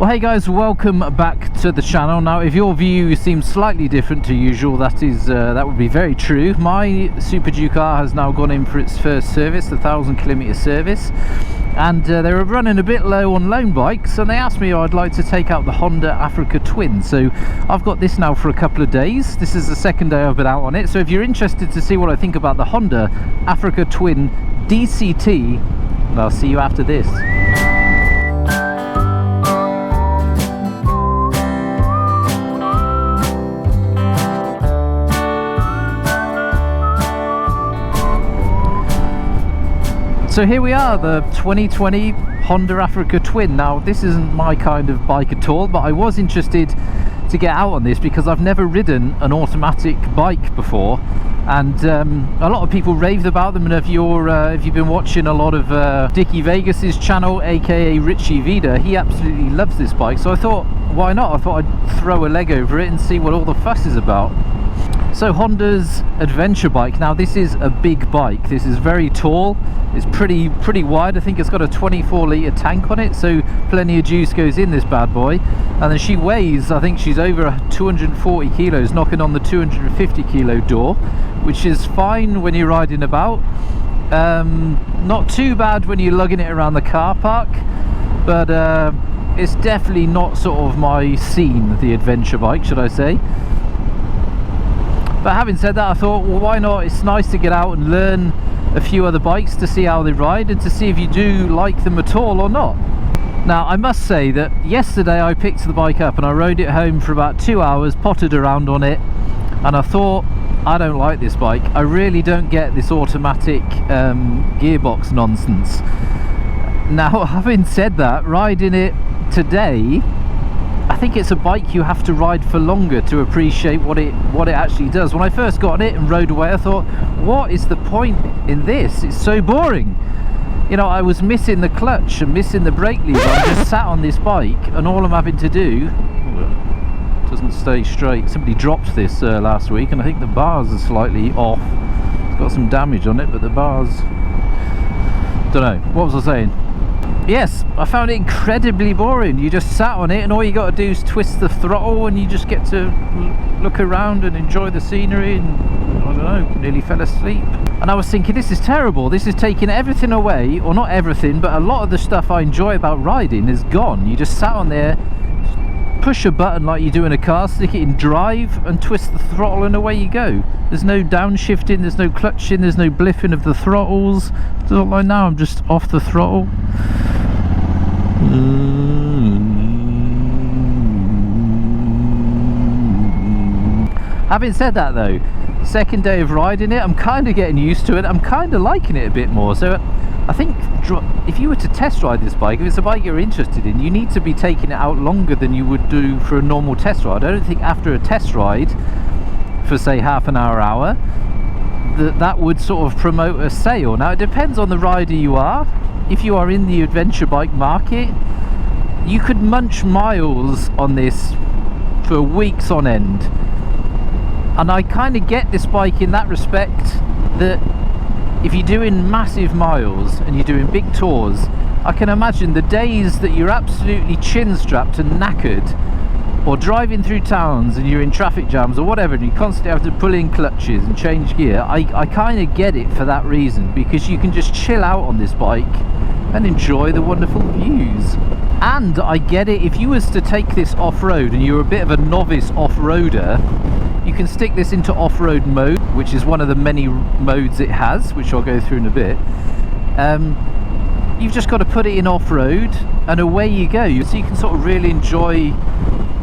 Well, hey guys, welcome back to the channel. Now, if your view seems slightly different to usual, that would be very true. My Super Duke R has now gone in for its first service, the 1,000-kilometer service, and they were running a bit low on loan bikes, and they asked me if I'd like to take out the Honda Africa Twin. So I've got this now for a couple of days. This is the second day I've been out on it. So if you're interested to see what I think about the Honda Africa Twin DCT, I'll see you after this. So here we are, the 2020 Honda Africa Twin. Now, this isn't my kind of bike at all, but I was interested to get out on this because I've never ridden an automatic bike before, and a lot of people raved about them. And if you've been watching a lot of Dickie Vegas's channel, aka Richie Vida, he absolutely loves this bike. So I thought, why not? I thought I'd throw a leg over it and see what all the fuss is about. So Honda's adventure bike. Now, this is a big bike. This is very tall. It's pretty wide. I think it's got a 24-litre tank on it, so plenty of juice goes in this bad boy. And then she weighs, I think she's over 240 kilos, knocking on the 250 kilo door, which is fine when you're riding about. Not too bad when you're lugging it around the car park, but it's definitely not sort of my scene, the adventure bike, should I say. But having said that, I thought, well, why not? It's nice to get out and learn a few other bikes to see how they ride and to see if you do like them at all or not. Now, I must say that yesterday I picked the bike up and I rode it home for about 2 hours, potted around on it, and I thought, I don't like this bike. I really don't get this automatic gearbox nonsense. Now, having said that, riding it today, I think it's a bike you have to ride for longer to appreciate what it actually does. When I first got on it and rode away, I thought, what is the point in this? It's so boring. You know, I was missing the clutch and missing the brake lever. I'm just sat on this bike, and all I'm having to do doesn't stay straight. Somebody dropped this last week, and I think the bars are slightly off. It's got some damage on it, but the bars, don't know. What was I saying? Yes, I found it incredibly boring. You just sat on it and all you got to do is twist the throttle and you just get to look around and enjoy the scenery, and I don't know, nearly fell asleep. And I was thinking, this is terrible. This is taking everything away, or not everything, but a lot of the stuff I enjoy about riding is gone. You just sat on there, push a button like you do in a car, stick it in drive and twist the throttle and away you go. There's no downshifting, there's no clutching, there's no blipping of the throttles. It's not like now I'm just off the throttle. Having said that though, second day of riding it, I'm kind of getting used to it. I'm kind of liking it a bit more. So I think if you were to test ride this bike, if it's a bike you're interested in, you need to be taking it out longer than you would do for a normal test ride. I don't think after a test ride for say half an hour, that would sort of promote a sale. Now, it depends on the rider you are. If you are in the adventure bike market, you could munch miles on this for weeks on end. And I kind of get this bike in that respect, that if you're doing massive miles and you're doing big tours, I can imagine the days that you're absolutely chin strapped and knackered, or driving through towns and you're in traffic jams or whatever, and you constantly have to pull in clutches and change gear. I kind of get it for that reason, because you can just chill out on this bike and enjoy the wonderful views. And I get it, if you was to take this off-road and you're a bit of a novice off-roader, you can stick this into off-road mode, which is one of the many modes it has, which I'll go through in a bit. You've just got to put it in off-road and away you go. So you can sort of really enjoy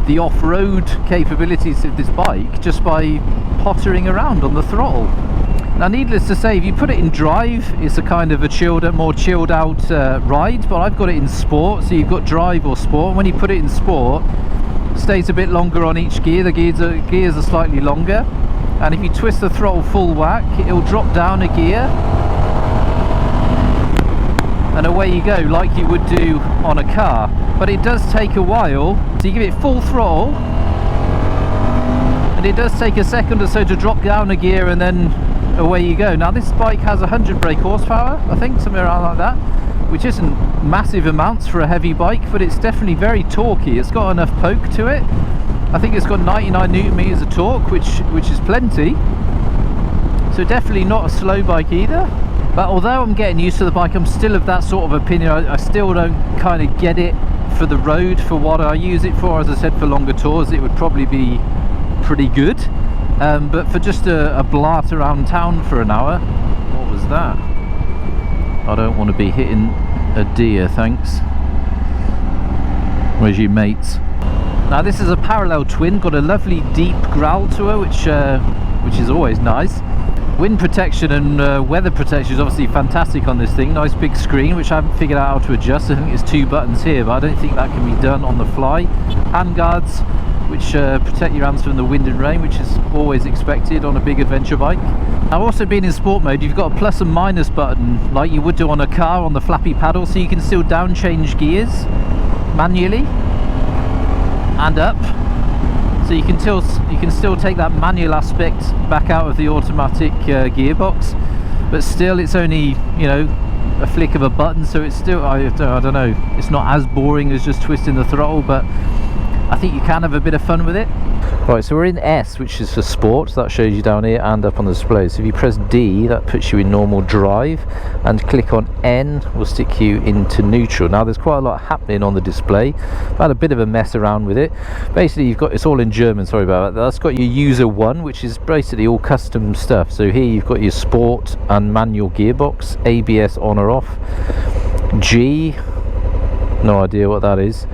the off-road capabilities of this bike just by pottering around on the throttle. Now, needless to say, if you put it in drive, it's a kind of a more chilled out ride, but I've got it in sport, so you've got drive or sport. When you put it in sport, it stays a bit longer on each gear. The gears are slightly longer, and if you twist the throttle full whack, it'll drop down a gear and away you go, like you would do on a car. But it does take a while, so you give it full throttle and it does take a second or so to drop down a gear, and then away you go. Now, this bike has 100 brake horsepower, I think, somewhere around like that. which isn't massive amounts for a heavy bike, but it's definitely very torquey. It's got enough poke to it. I think it's got 99 newton meters of torque, which is plenty. So definitely not a slow bike either. But although I'm getting used to the bike, I'm still of that sort of opinion. I still don't kind of get it for the road, for what I use it for. As I said, for longer tours, it would probably be pretty good. But for just a blart around town for an hour, what was that? I don't want to be hitting a deer, thanks. Where's your mates? Now this is a parallel twin, got a lovely deep growl to her, which is always nice. Wind protection and weather protection is obviously fantastic on this thing. Nice big screen, which I haven't figured out how to adjust. I think there's 2 buttons here, but I don't think that can be done on the fly. Hand guards, which protect your hands from the wind and rain, which is always expected on a big adventure bike. Now, also being in sport mode, you've got a plus and minus button like you would do on a car on the flappy paddle, so you can still down change gears manually and up. So you can still take that manual aspect back out of the automatic gearbox, but still it's only, you know, a flick of a button, so it's still, I don't know, it's not as boring as just twisting the throttle, but I think you can have a bit of fun with it. Right, so we're in S, which is for sport. So that shows you down here and up on the display. So if you press D, that puts you in normal drive, and click on N will stick you into neutral. Now there's quite a lot happening on the display. I've had a bit of a mess around with it. Basically you've got, it's all in German, sorry about that. That's got your user 1, which is basically all custom stuff. So here you've got your sport and manual gearbox, ABS on or off. G, no idea what that is.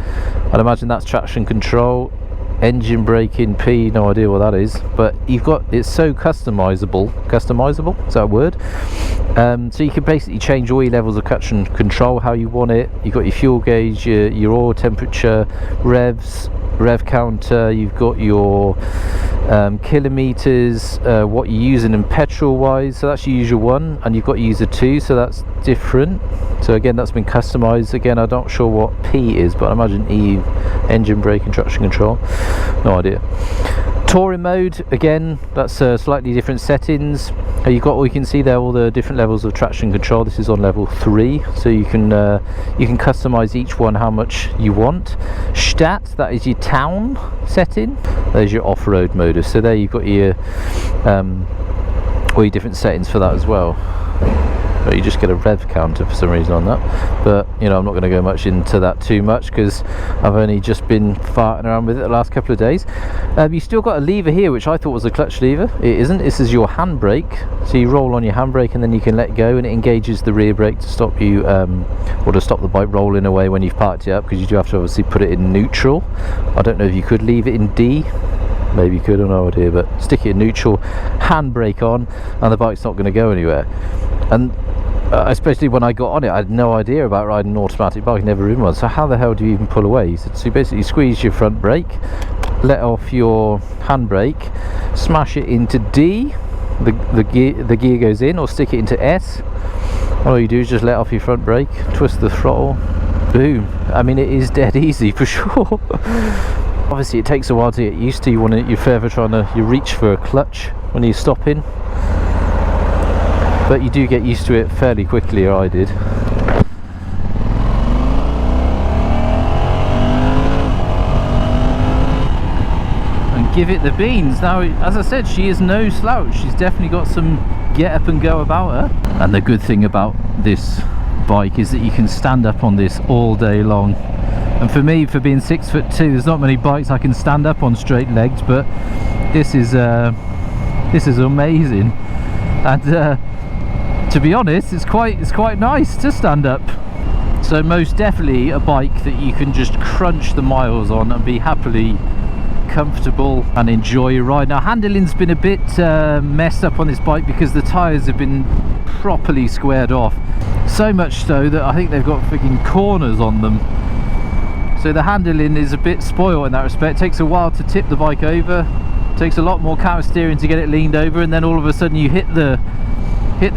I'd imagine that's traction control. Engine braking, P, no idea what that is, but you've got, it's so customizable, is that a word? So you can basically change all your levels of traction control how you want it. You've got your fuel gauge, your oil temperature, revs, rev counter, you've got your kilometers, what you're using in petrol wise, so that's your user 1, and you've got user 2, so that's different. So again, that's been customized. Again, I'm not sure what P is, but I imagine E, engine brake and traction control, no idea. Touring mode, again, that's slightly different settings. You've got, you can see there all the different levels of traction control. This is on level 3, so you can customize each one how much you want. Stat, that is your town setting. There's your off-road mode. So there you've got your all your different settings for that as well. But you just get a rev counter for some reason on that, but you know, I'm not going to go much into that too much because I've only just been farting around with it the last couple of days. You still got a lever here, which I thought was a clutch lever. It isn't. This is your handbrake, so you roll on your handbrake and then you can let go, and it engages the rear brake to stop you or to stop the bike rolling away when you've parked it up, because you do have to obviously put it in neutral. I don't know if you could leave it in D. Maybe you could, I have no idea, but stick it in neutral, handbrake on, and the bike's not going to go anywhere. And especially when I got on it, I had no idea about riding an automatic bike, never ridden one, so how the hell do you even pull away? So you basically squeeze your front brake, let off your handbrake, smash it into D, the gear goes in, or stick it into S. All you do is just let off your front brake, twist the throttle, boom. I mean, it is dead easy for sure. Obviously it takes a while to get used to. You're further trying to, you reach for a clutch when you're stopping, but you do get used to it fairly quickly, or I did. And give it the beans. Now, as I said, she is no slouch. She's definitely got some get up and go about her. And the good thing about this bike is that you can stand up on this all day long. And for me, for being 6'2", there's not many bikes I can stand up on straight legged, but this is amazing. And to be honest, it's quite nice to stand up. So most definitely a bike that you can just crunch the miles on and be happily comfortable and enjoy your ride. Now, handling's been a bit messed up on this bike because the tyres have been properly squared off, so much so that I think they've got freaking corners on them. So the handling is a bit spoiled in that respect. It takes a while to tip the bike over, it takes a lot more counter steering to get it leaned over, and then all of a sudden you hit the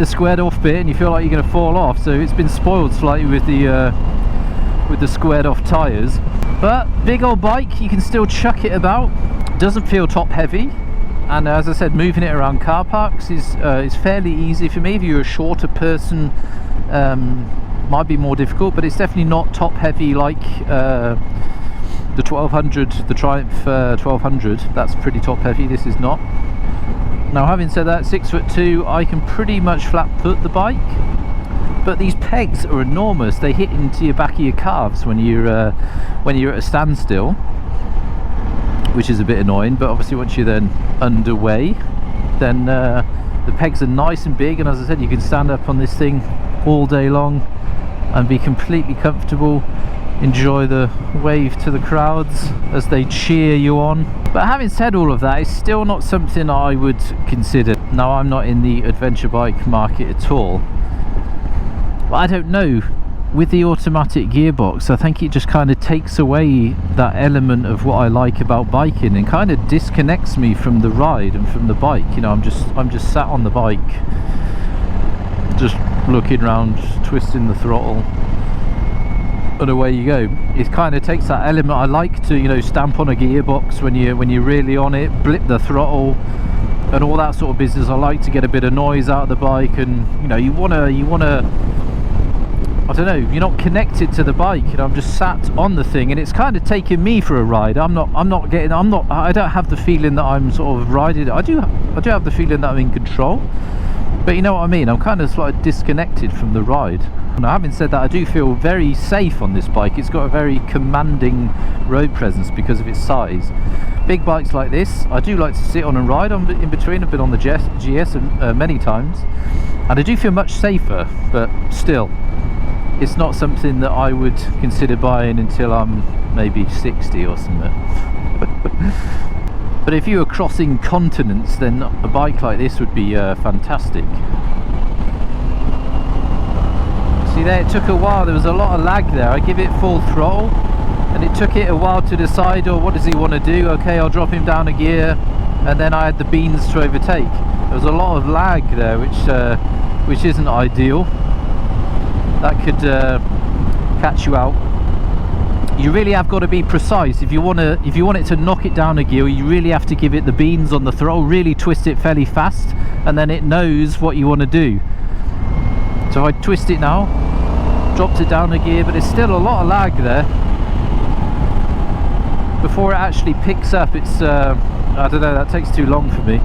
squared off bit and you feel like you're going to fall off. So it's been spoiled slightly with the squared off tyres. But big old bike, you can still chuck it about. Doesn't feel top heavy, and as I said, moving it around car parks is fairly easy for me. If you're a shorter person, might be more difficult, but it's definitely not top heavy like the 1200, the Triumph 1200. That's pretty top heavy. This is not. Now, having said that, 6'2", I can pretty much flat foot the bike, but these pegs are enormous. They hit into your back of your calves when you're at a standstill, which is a bit annoying. But obviously once you're then underway, then the pegs are nice and big, and as I said, you can stand up on this thing all day long and be completely comfortable, enjoy the wave to the crowds as they cheer you on. But having said all of that, it's still not something I would consider. Now, I'm not in the adventure bike market at all, but I don't know, with the automatic gearbox, I think it just kind of takes away that element of what I like about biking and kind of disconnects me from the ride and from the bike. You know, I'm just sat on the bike, just looking around, twisting the throttle, and away you go. It kind of takes that element. I like to, you know, stamp on a gearbox when you're really on it, blip the throttle and all that sort of business. I like to get a bit of noise out of the bike, and you know, you wanna I don't know, you're not connected to the bike. You know, I'm just sat on the thing, and it's kind of taking me for a ride. I don't have the feeling that I'm sort of riding it. I do have the feeling that I'm in control, but you know what I mean, I'm kind of like disconnected from the ride. Now, having said that, I do feel very safe on this bike. It's got a very commanding road presence because of its size. Big bikes like this, I do like to sit on and ride on in between. I've been on the GS many times, and I do feel much safer, but still, it's not something that I would consider buying until I'm maybe 60 or something. But if you were crossing continents, then a bike like this would be fantastic. See there, it took a while. There was a lot of lag there. I give it full throttle, and it took it a while to decide, oh, what does he want to do? Okay, I'll drop him down a gear, and then I had the beans to overtake. There was a lot of lag there, which isn't ideal. That could catch you out. You really have got to be precise. If you want it to knock it down a gear, you really have to give it the beans on the throttle, really twist it fairly fast, and then it knows what you want to do. So if I twist it now, dropped it down a gear, but there's still a lot of lag there before it actually picks up. It's I don't know, that takes too long for me.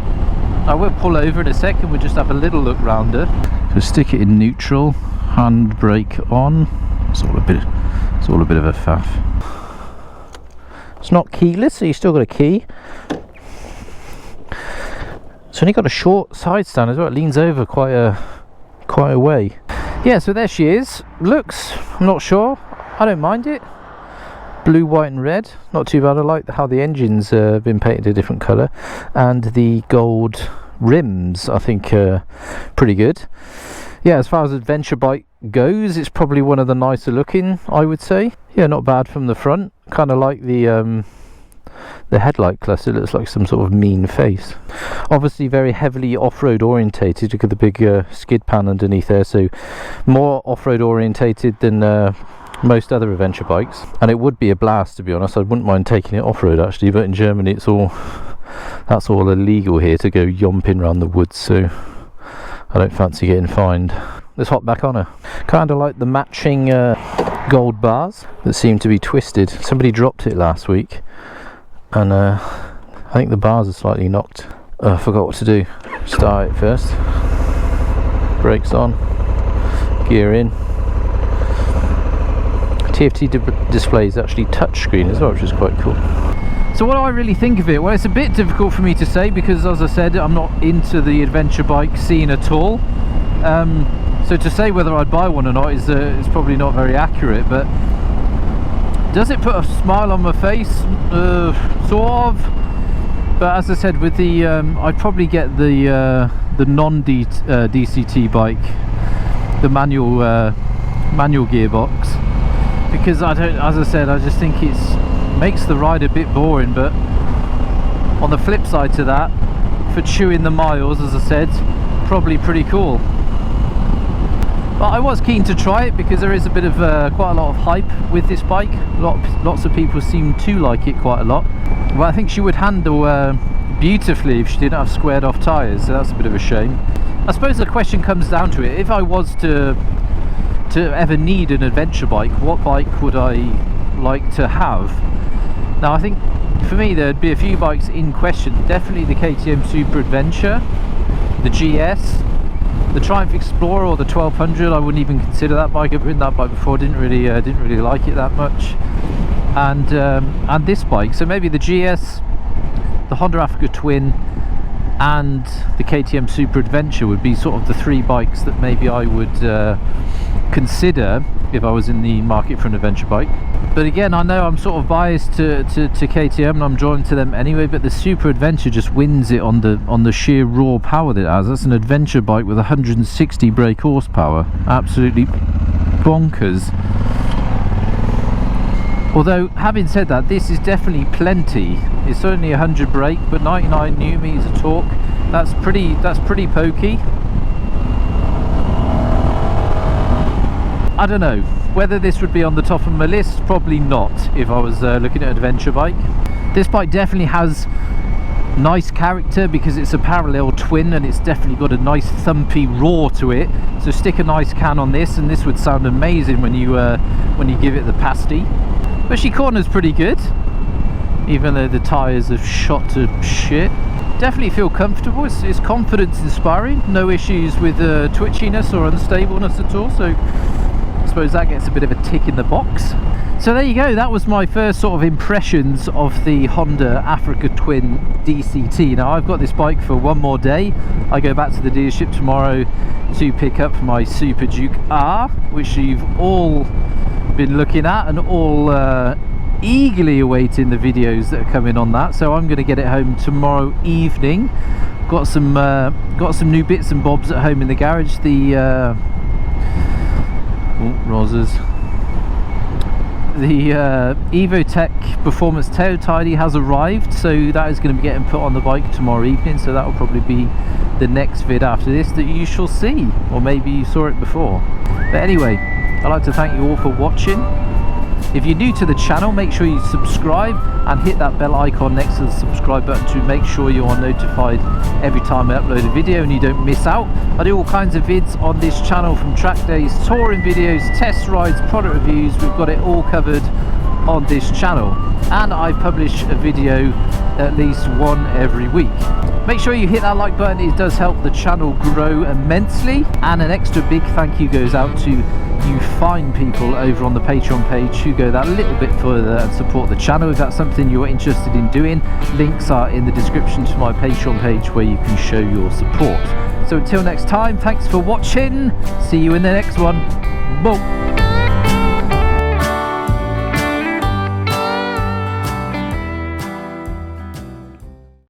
I will pull over in a second. We'll just have a little look round her. So stick it in neutral, handbrake on. It's all a bit of a faff. It's not keyless, so you still got a key. It's only got a short side stand as well. It leans over quite a way. Yeah, so there she is. Looks, I'm not sure, I don't mind it. Blue, white and red, not too bad. I like how the engine's been painted a different colour, and the gold rims I think pretty good. Yeah, as far as adventure bike goes, it's probably one of the nicer looking, I would say. Yeah, not bad from the front. Kind of like the headlight cluster. It looks like some sort of mean face. Obviously very heavily off-road orientated. Look at the big skid pan underneath there, so more off-road orientated than most other adventure bikes. And it would be a blast, to be honest. I wouldn't mind taking it off-road actually, but in Germany that's all illegal here, to go yomping around the woods, so I don't fancy getting fined. Let's hop back on her. Kind of like the matching gold bars that seem to be twisted. Somebody dropped it last week, and I think the bars are slightly knocked. I forgot what to do. Start it first. Brakes on. Gear in. TFT display is actually touchscreen as well, which is quite cool. So what do I really think of it? Well, it's a bit difficult for me to say because, as I said, I'm not into the adventure bike scene at all. So to say whether I'd buy one or not is probably not very accurate, but does it put a smile on my face? Sort of. But as I said, with the I'd probably get the non-DCT bike, the manual gearbox, because as I said, I just think makes the ride a bit boring. But on the flip side to that, for chewing the miles, as I said, probably pretty cool. But I was keen to try it because there is a bit of quite a lot of hype with this bike. Lots of people seem to like it quite a lot. But I think she would handle beautifully if she didn't have squared off tyres, so that's a bit of a shame. I suppose the question comes down to it, if I was to to ever need an adventure bike, what bike would I like to have? Now I think for me there'd be a few bikes in question. Definitely the KTM Super Adventure, the GS, the Triumph Explorer or the 1200. I wouldn't even consider that bike. I've ridden that bike before, didn't really like it that much. And this bike, so maybe the GS, the Honda Africa Twin, and the KTM Super Adventure would be sort of the three bikes that maybe I would consider if I was in the market for an adventure bike. But again, I know I'm sort of biased to KTM, and I'm drawn to them anyway, but the Super Adventure just wins it on the sheer raw power that it has. That's an adventure bike with 160 brake horsepower. Absolutely bonkers. Although, having said that, this is definitely plenty. It's only 100 brake, but 99 Nm of torque. That's pretty pokey. I don't know whether this would be on the top of my list. Probably not if I was looking at an adventure bike. This bike definitely has nice character because it's a parallel twin, and it's definitely got a nice thumpy roar to it. So stick a nice can on this, and this would sound amazing when you give it the pasty. But she corners pretty good, even though the tyres have shot to shit. Definitely feel comfortable. It's confidence inspiring. No issues with twitchiness or unstableness at all. So I suppose that gets a bit of a tick in the box. So there you go. That was my first sort of impressions of the Honda Africa Twin DCT. Now I've got this bike for one more day. I go back to the dealership tomorrow to pick up my Super Duke R, which you've all been looking at and all eagerly awaiting the videos that are coming on that. So I'm going to get it home tomorrow evening. Got some new bits and bobs at home in the garage. The EvoTech Performance Tail Tidy has arrived, so that is going to be getting put on the bike tomorrow evening. So that will probably be the next vid after this that you shall see, or maybe you saw it before. But anyway, I'd like to thank you all for watching. If you're new to the channel, make sure you subscribe and hit that bell icon next to the subscribe button to make sure you are notified every time I upload a video and you don't miss out. I do all kinds of vids on this channel, from track days, touring videos, test rides, product reviews. We've got it all covered on this channel, and I publish a video at least one every week. Make sure you hit that like button. It does help the channel grow immensely. And an extra big thank you goes out to you fine people over on the Patreon page who go that little bit further and support the channel. If that's something you're interested in doing, links are in the description to my Patreon page where you can show your support. So until next time, thanks for watching. See you in the next one. Boom.